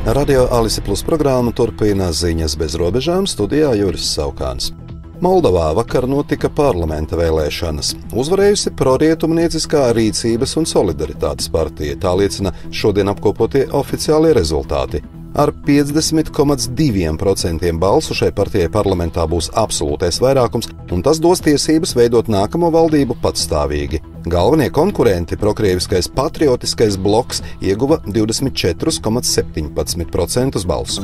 Radio Alise Plus programmu turpina ziņas bez robežām, studijā Juris Saukāns. Moldovā vakar notika parlamenta vēlēšanas. Uzvarējusi prorietumnieciskā Rīcības un solidaritātes partija, tā liecina šodien apkopotie oficiālie rezultāti. Ar 50,2% balsu šai partijai parlamentā būs absolūtais vairākums, un tas dos tiesības veidot nākamo valdību patstāvīgi. Galvenie konkurenti, prokrieviskais patriotiskais bloks, ieguva 24,17% balsu.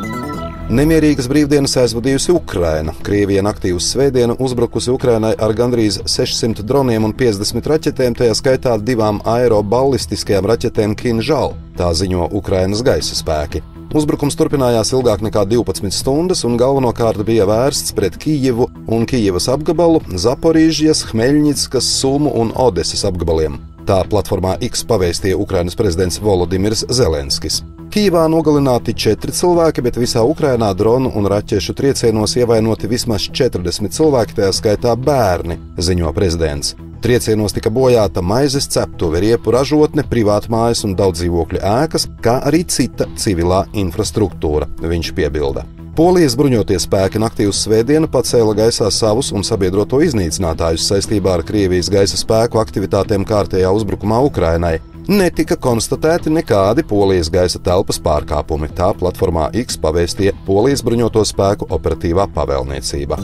Nemierīgas brīvdienas aizvadījusi Ukraina. Krievija naktī uz svētdienu uzbrukusi Ukrainai ar gandrīz 600 droniem un 50 raķetēm, tajā skaitā 2 aeroballistiskajām raķetēm Kinžal, tā ziņo Ukrainas gaisa spēki. Uzbrukums turpinājās ilgāk nekā 12 stundas un galvenokārt bija vērsts pret Kijevu un Kijevas apgabalu, Zaporīžjas, Hmeļņickas, Sumu un Odesas apgabaliem. Tā platformā X pavēstīja Ukrainas prezidents Volodimirs Zelenskis. Kijevā nogalināti 4 cilvēki, bet visā Ukrainā dronu un raķešu triecienos ievainoti vismaz 40 cilvēki, tajā skaitā bērni, ziņo prezidents. Triecienos tika bojāta maizes ceptuve, riepu ražotne, privātmājas un daudzdzīvokļu ēkas, kā arī cita civilā infrastruktūra, viņš piebilda. Polijas bruņotie spēki naktī uz svētdienu pacēla gaisā savus un sabiedroto iznīcinātājus saistībā ar Krievijas gaisa spēku aktivitātēm kārtējā uzbrukumā Ukrainai. Netika konstatēti nekādi Polijas gaisa telpas pārkāpumi, tā platformā X pavēstīja Polijas bruņoto spēku operatīvā pavēlniecība.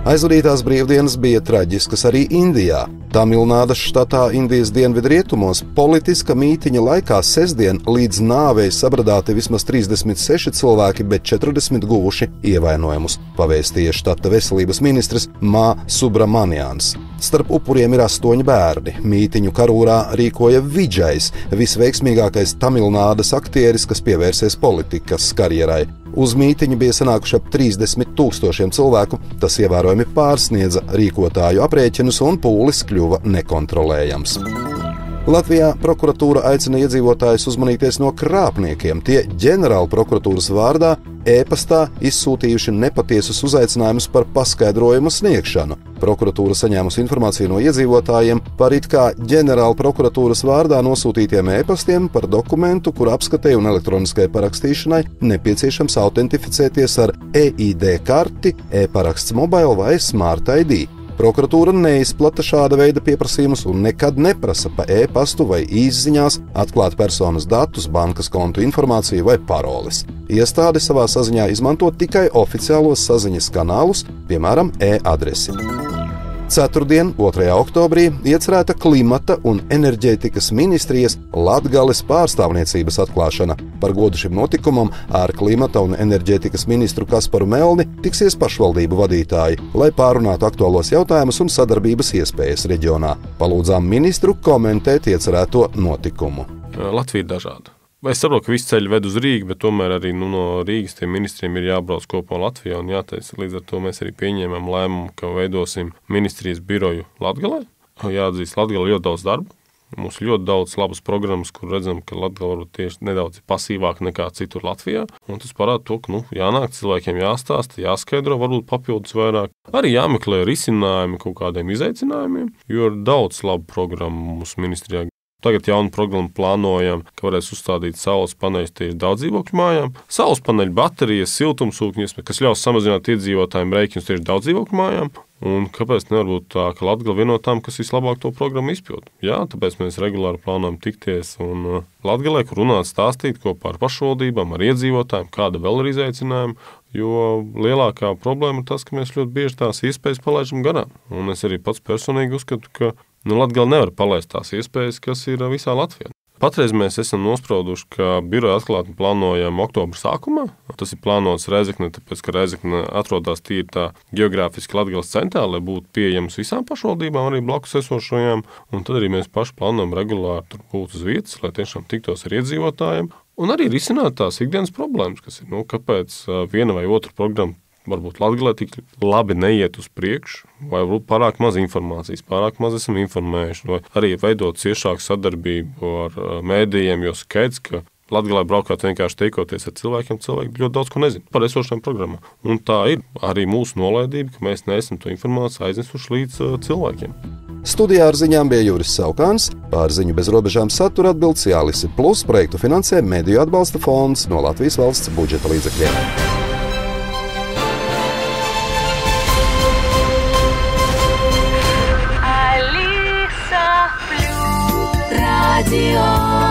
Aizvadītās brīvdienas bija traģiskas arī Indijā. Tamilnādas štatā Indijas dienvidrietumos politiska mītiņa laikā sestdien līdz nāvei sabradāti vismaz 36 cilvēki, bet 40 guvuši ievainojumus, pavēstīja štata veselības ministrs Mā Subramanians. Starp upuriem ir 8 bērni. Mītiņu karūrā rīkoja Vidžais, visveiksmīgākais Tamilnādas aktieris, kas pievērsies politikas karjerai. Uz mītiņu bija sanākuši ap 30 000 cilvēku, tas ievērojami pārsniedza rīkotāju aprēķinus un pūlis kļuva nekontrolējams. Latvijā prokuratūra aicina iedzīvotājus uzmanīties no krāpniekiem. Tie ģenerāla prokuratūras vārdā e-pastā izsūtījuši nepatiesus uzaicinājumus par paskaidrojumu sniegšanu. Prokuratūra saņēmusi informāciju no iedzīvotājiem par it kā ģenerāla prokuratūras vārdā nosūtītiem e-pastiem par dokumentu, kur apskatei un elektroniskai parakstīšanai nepieciešams autentificēties ar EID karti, e-paraksts mobile vai Smart ID. Prokuratūra neizplata šāda veida pieprasījumus un nekad neprasa pa e-pastu vai īsziņās atklāt personas datus, bankas kontu informāciju vai paroles. Iestāde savā saziņā izmanto tikai oficiālos saziņas kanālus, piemēram, e-adresi. Ceturtdien, 2. oktobrī, iecerēta klimata un enerģētikas ministrijas Latgales pārstāvniecības atklāšana. Par godu šim notikumam ar klimata un enerģētikas ministru Kasparu Melni tiksies pašvaldību vadītāji, lai pārunātu aktuālos jautājumus un sadarbības iespējas reģionā. Palūdzām ministru komentēt iecerēto notikumu. Latvija ir dažāda. Es saprotu, ka visi ceļi ved uz Rīgu, bet tomēr arī no Rīgas tiem ministriem ir jābrauc kopā Latvijā un jāteic. Līdz ar to mēs arī pieņēmām lēmumu, ka veidosim ministrijas biroju Latgalē. Jāatzīst, Latgalē ļoti daudz darba. Mums ir ļoti daudz labas programmas, kur redzam, ka Latgale varbūt tieši nedaudz pasīvāk nekā citur Latvijā. Un tas parāda to, ka jānāk cilvēkiem jāstāsta, jāskaidro, varbūt papildus vairāk. Arī jāmeklē risinājumi kaut kādiem izaicinājumiem, jo ir daudz labu programmu mūsu ministrijā. Tagad jaunu programmu plānojam, ka varēs uzstādīt saules paneļus tieši daudzdzīvokļu mājām. Saules paneļu baterijas, siltumsūkņus, kas ļaus samazināt iedzīvotājiem rēķinus tieši daudzdzīvokļu mājām. Un kāpēc nevar būt tā, ka Latgale viena no tām, kas vislabāk to programmu izpild? Jā, tāpēc mēs regulāri plānojam tikties un Latgalē, kur runāt, stāstīt kopā ar pašvaldībām, ar iedzīvotājiem, kāda vēl ir izaicinājuma, jo lielākā problēma ir tas, ka mēs ļoti bieži tās iespējas palaidžam garām. Un es arī pats personīgi uzskatu, ka Latgale nevar palaist tās iespējas, kas ir visā Latvijā. Patreiz mēs esam nosprauduši, ka biroja atklātni plānojam oktobra sākumā. Tas ir plānots Rēzeknē, tāpēc, ka Rēzekne atrodas tīri tā geogrāfiski Latgales centrā, lai būtu pieejams visām pašvaldībām, arī blakus esošajām. Un tad arī mēs paši plānojam regulāri tur būt uz vietas, lai tiešām tiktos ar iedzīvotājiem. Un arī risināt tās ikdienas problēmas, kas ir, kāpēc viena vai otra programma varbūt Latgalē tik labi neiet uz priekšu, vai varbūt pārāk maz informācijas, pārāk maz esam informējuši, vai arī veidot ciešāku sadarbību ar mēdījiem, jo skaidrs, ka Latgalē braukāt vienkārši teikoties ar cilvēkiem, cilvēki ļoti daudz ko nezina par esošajām programmām. Un tā ir arī mūsu nolaidība, ka mēs neesam to informāciju aiznesuši līdz cilvēkiem. Studijā ar ziņām bija Juris Saukāns, pār ziņu bez robežām satura atbildes Jālisi, plus projektu finansē Mediju atbalsta fonds no Latvijas valsts budžeta līdzekļiem. Radio